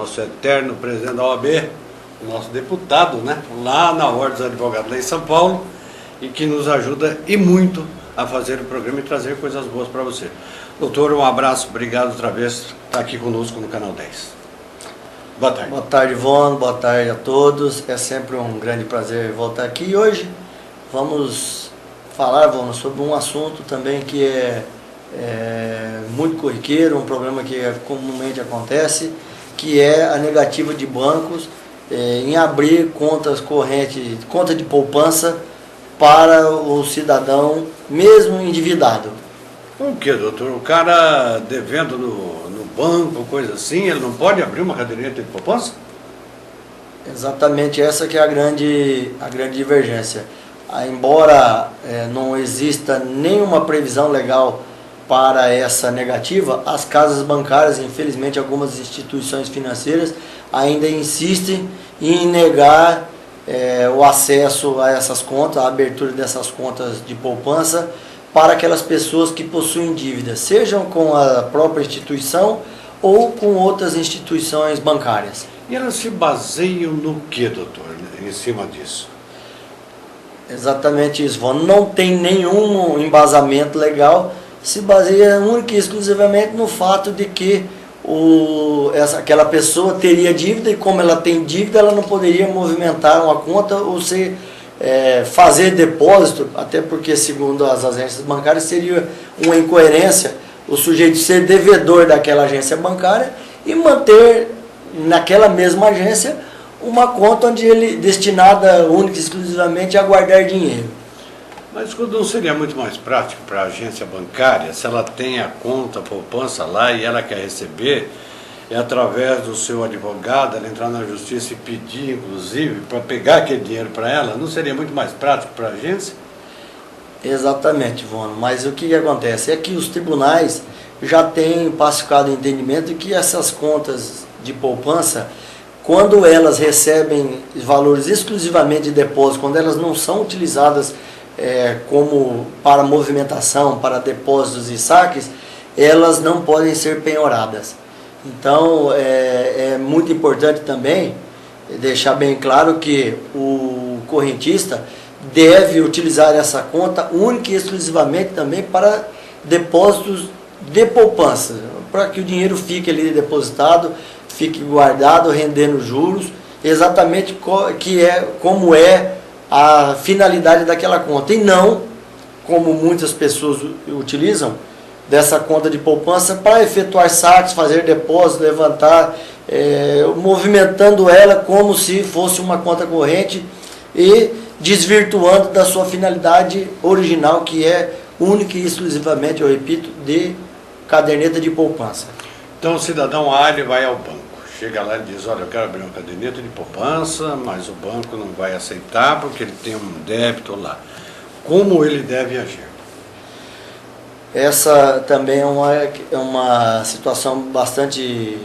nosso eterno presidente da OAB, o nosso deputado, né? Lá na Ordem dos Advogados lá em São Paulo, e que nos ajuda e muito a fazer o programa e trazer coisas boas para você. Doutor, um abraço, obrigado outra vez por estar aqui conosco no Canal 10. Boa tarde. Boa tarde, Ivone, boa tarde a todos. É sempre um grande prazer voltar aqui. E hoje vamos falar, Ivone, sobre um assunto também que é muito corriqueiro, um problema que comumente acontece, que é a negativa de bancos em abrir contas correntes, conta de poupança para o cidadão, mesmo endividado. O que, doutor? O cara devendo no banco, coisa assim, ele não pode abrir uma caderneta de poupança? Exatamente essa que é a grande divergência. Embora não exista nenhuma previsão legal para essa negativa, as casas bancárias, infelizmente algumas instituições financeiras ainda insistem em negar o acesso a essas contas, a abertura dessas contas de poupança para aquelas pessoas que possuem dívidas, sejam com a própria instituição ou com outras instituições bancárias. E elas se baseiam no que, doutor, em cima disso? Exatamente isso, não tem nenhum embasamento legal, se baseia única e exclusivamente no fato de que aquela pessoa teria dívida, e como ela tem dívida, ela não poderia movimentar uma conta ou fazer depósito, até porque, segundo as agências bancárias, seria uma incoerência o sujeito ser devedor daquela agência bancária e manter naquela mesma agência uma conta onde ele destinada única e exclusivamente a guardar dinheiro. Mas não seria muito mais prático para a agência bancária, se ela tem a conta, a poupança lá e ela quer receber, através do seu advogado, ela entrar na justiça e pedir, inclusive, para pegar aquele dinheiro para ela? Não seria muito mais prático para a agência? Exatamente, Ivone, mas o que acontece é que os tribunais já têm pacificado o entendimento de que essas contas de poupança, quando elas recebem valores exclusivamente de depósito, quando elas não são utilizadas como para movimentação, para depósitos e saques, elas não podem ser penhoradas. Então é muito importante também deixar bem claro que o correntista deve utilizar essa conta única e exclusivamente também para depósitos de poupança, para que o dinheiro fique ali depositado, fique guardado, rendendo juros, exatamente como é a finalidade daquela conta, e não como muitas pessoas utilizam dessa conta de poupança para efetuar saques, fazer depósitos, levantar, movimentando ela como se fosse uma conta corrente e desvirtuando da sua finalidade original, que é única e exclusivamente, eu repito, de caderneta de poupança. Então o cidadão ele vai ao banco, chega lá e diz: olha, eu quero abrir uma caderneta de poupança, mas o banco não vai aceitar porque ele tem um débito lá. Como ele deve agir? Essa também é uma situação bastante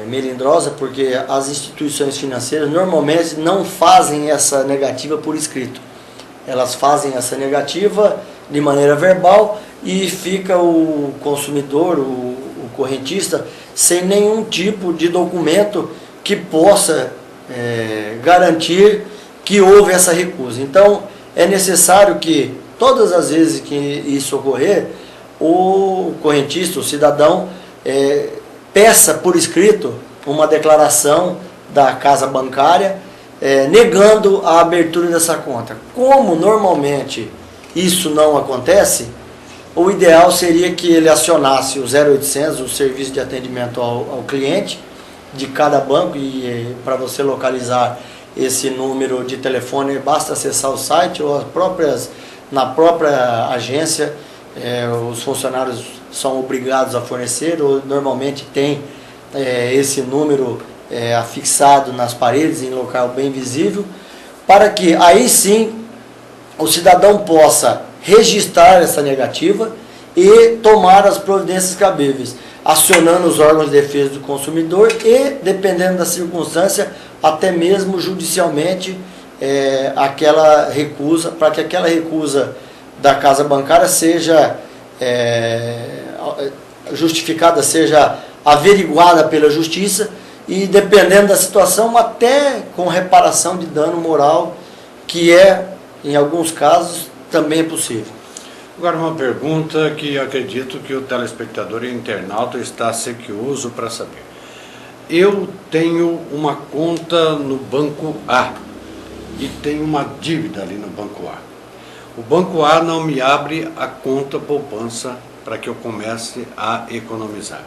melindrosa, porque as instituições financeiras normalmente não fazem essa negativa por escrito. Elas fazem essa negativa de maneira verbal e fica o consumidor, o correntista, sem nenhum tipo de documento que possa garantir que houve essa recusa. Então, é necessário que, todas as vezes que isso ocorrer, o correntista, o cidadão, peça por escrito uma declaração da casa bancária negando a abertura dessa conta. Como normalmente isso não acontece, o ideal seria que ele acionasse o 0800, o serviço de atendimento ao cliente de cada banco, e para você localizar esse número de telefone basta acessar o site ou na própria agência. Os funcionários são obrigados a fornecer, ou normalmente tem esse número afixado nas paredes, em local bem visível, para que aí sim o cidadão possa registrar essa negativa e tomar as providências cabíveis, acionando os órgãos de defesa do consumidor e, dependendo da circunstância, até mesmo judicialmente aquela recusa, para que aquela recusa da casa bancária seja justificada, seja averiguada pela justiça e, dependendo da situação, até com reparação de dano moral, que em alguns casos, também é possível. Agora uma pergunta que acredito que o telespectador e internauta está sequioso para saber. Eu tenho uma conta no Banco A e tenho uma dívida ali no Banco A. O Banco A não me abre a conta poupança para que eu comece a economizar.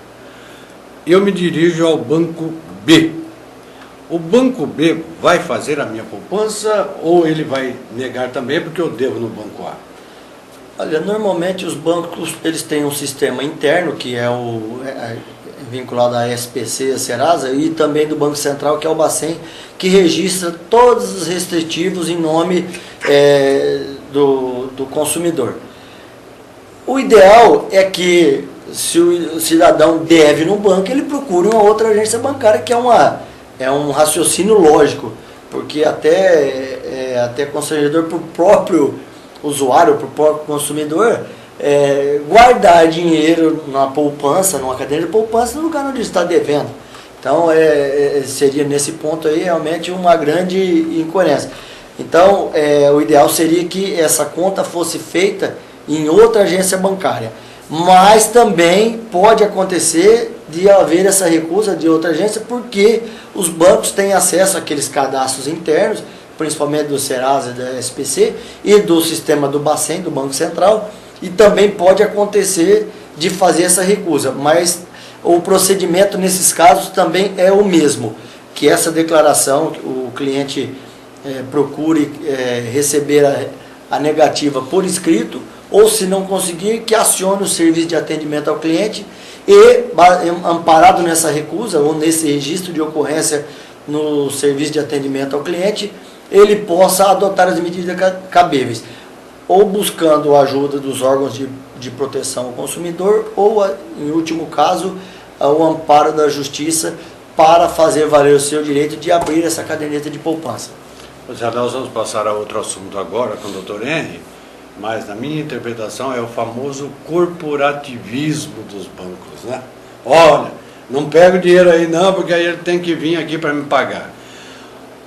Eu me dirijo ao Banco B. O Banco B vai fazer a minha poupança ou ele vai negar também porque eu devo no Banco A? Olha, normalmente os bancos eles têm um sistema interno que é vinculado à SPC, a Serasa, e também do Banco Central, que é o Bacen, que registra todos os restritivos em nome do consumidor. O ideal é que, se o cidadão deve no banco, ele procure uma outra agência bancária, que é um raciocínio lógico, porque até constrangedor para o próprio usuário, para o próprio consumidor, guardar dinheiro na poupança, numa cadeia de poupança, no lugar onde está devendo. Então, seria nesse ponto aí realmente uma grande incoerência. Então, o ideal seria que essa conta fosse feita em outra agência bancária. Mas também pode acontecer de haver essa recusa de outra agência, porque os bancos têm acesso àqueles cadastros internos, principalmente do Serasa e da SPC, e do sistema do Bacen, do Banco Central, e também pode acontecer de fazer essa recusa. Mas o procedimento nesses casos também é o mesmo, que essa declaração, o cliente procure receber a negativa por escrito, ou se não conseguir, que acione o serviço de atendimento ao cliente e, amparado nessa recusa ou nesse registro de ocorrência no serviço de atendimento ao cliente, ele possa adotar as medidas cabíveis, ou buscando a ajuda dos órgãos de proteção ao consumidor, ou, em último caso, o amparo da justiça para fazer valer o seu direito de abrir essa caderneta de poupança. Nós vamos passar a outro assunto agora com o Dr. Henry, mas na minha interpretação é o famoso corporativismo dos bancos, né? Olha, não pega o dinheiro aí não, porque aí ele tem que vir aqui para me pagar.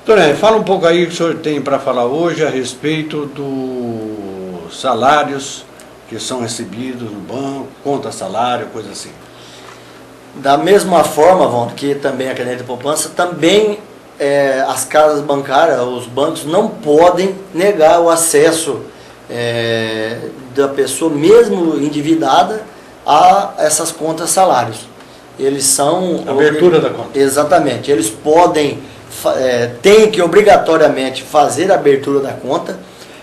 Dr. Henry, fala um pouco aí o que o senhor tem para falar hoje a respeito dos salários que são recebidos no banco, conta salário, coisa assim. Da mesma forma, Valdo, que também a caderneta de poupança, também as casas bancárias, os bancos não podem negar o acesso da pessoa, mesmo endividada, a essas contas salários. Eles são... Abertura da conta. Exatamente. Eles podem, têm que obrigatoriamente fazer a abertura da conta,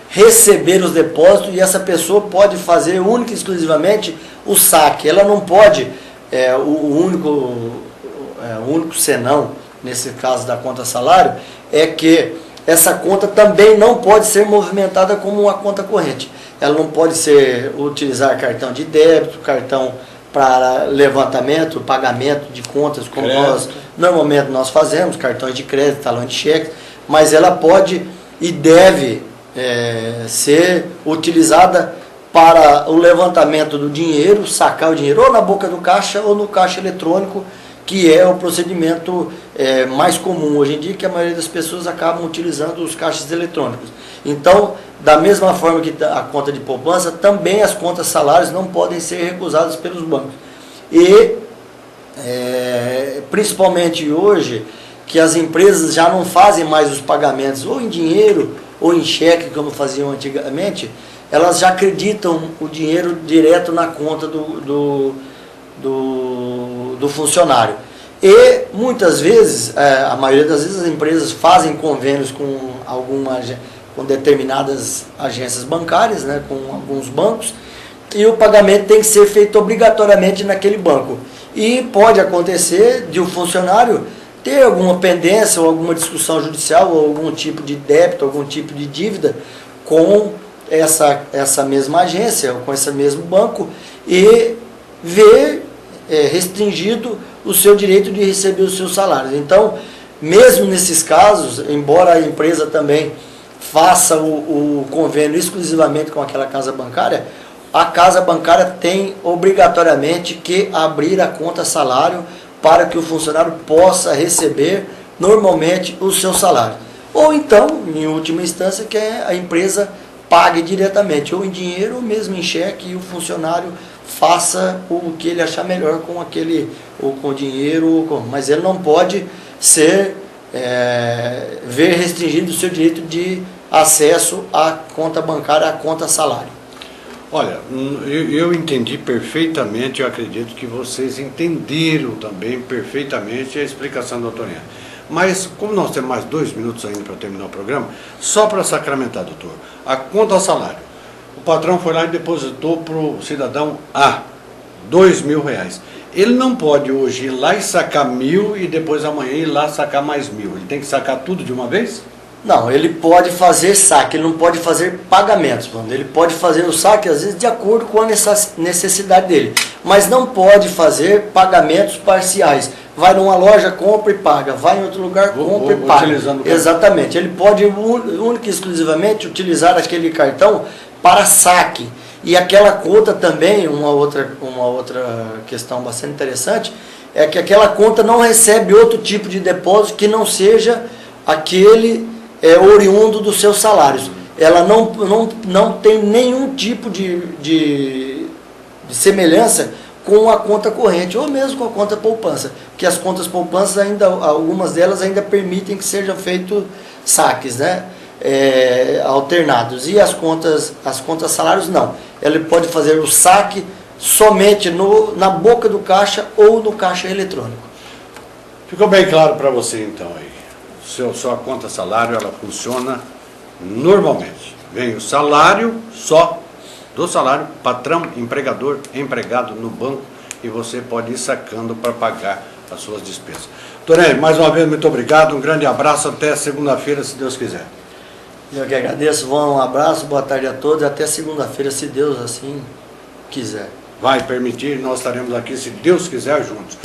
receber os depósitos, e essa pessoa pode fazer única e exclusivamente o saque. Ela não pode, o único senão, nesse caso da conta salário, é que essa conta também não pode ser movimentada como uma conta corrente. Ela não pode utilizar cartão de débito, cartão para levantamento, pagamento de contas, como normalmente nós fazemos, cartões de crédito, talão de cheque, mas ela pode e deve ser utilizada para o levantamento do dinheiro, sacar o dinheiro ou na boca do caixa ou no caixa eletrônico, que é o procedimento mais comum hoje em dia, que a maioria das pessoas acabam utilizando os caixas eletrônicos. Então, da mesma forma que a conta de poupança, também as contas salários não podem ser recusadas pelos bancos. E, principalmente hoje, que as empresas já não fazem mais os pagamentos ou em dinheiro ou em cheque, como faziam antigamente, elas já acreditam o dinheiro direto na conta do funcionário. E muitas vezes, a maioria das vezes, as empresas fazem convênios com determinadas agências bancárias, né, com alguns bancos, e o pagamento tem que ser feito obrigatoriamente naquele banco. E pode acontecer de o funcionário ter alguma pendência ou alguma discussão judicial ou algum tipo de débito, algum tipo de dívida com essa mesma agência ou com esse mesmo banco e ver restringido o seu direito de receber os seus salários. Então, mesmo nesses casos, embora a empresa também faça o convênio exclusivamente com aquela casa bancária, a casa bancária tem obrigatoriamente que abrir a conta salário para que o funcionário possa receber normalmente o seu salário. Ou então, em última instância, que a empresa pague diretamente, ou em dinheiro, ou mesmo em cheque, e o funcionário faça o que ele achar melhor com aquele, ou com dinheiro, mas ele não pode ser ver restringido o seu direito de acesso à conta bancária, à conta salário. Olha, eu entendi perfeitamente, eu acredito que vocês entenderam também perfeitamente a explicação do doutor Ian. Mas, como nós temos mais 2 minutos ainda para terminar o programa, só para sacramentar, doutor, a conta ao salário. O patrão foi lá e depositou para o cidadão A, R$2.000. Ele não pode hoje ir lá e sacar 1.000 e depois amanhã ir lá sacar mais 1.000. Ele tem que sacar tudo de uma vez? Não, ele pode fazer saque, ele não pode fazer pagamentos. Ele pode fazer o saque, às vezes, de acordo com a necessidade dele. Mas não pode fazer pagamentos parciais. Vai numa loja, compra e paga. Vai em outro lugar, compra e paga. Exatamente. Ele pode, única e exclusivamente, utilizar aquele cartão para saque. E aquela conta também, uma outra questão bastante interessante, é que aquela conta não recebe outro tipo de depósito que não seja aquele oriundo dos seus salários. Ela não tem nenhum tipo de semelhança com a conta corrente, ou mesmo com a conta poupança, porque as contas poupanças ainda, algumas delas ainda permitem que sejam feitos saques, né? Alternados, e as contas salários não. Ele pode fazer o saque somente na boca do caixa ou no caixa eletrônico. Ficou bem claro para você então aí. Sua conta salário, ela funciona normalmente. Vem o salário só do salário, patrão, empregador, empregado no banco, e você pode ir sacando para pagar as suas despesas. Doutor, mais uma vez, muito obrigado, um grande abraço, até segunda-feira, se Deus quiser. Eu que agradeço, um abraço, boa tarde a todos, até segunda-feira, se Deus assim quiser. Vai permitir, nós estaremos aqui, se Deus quiser, juntos.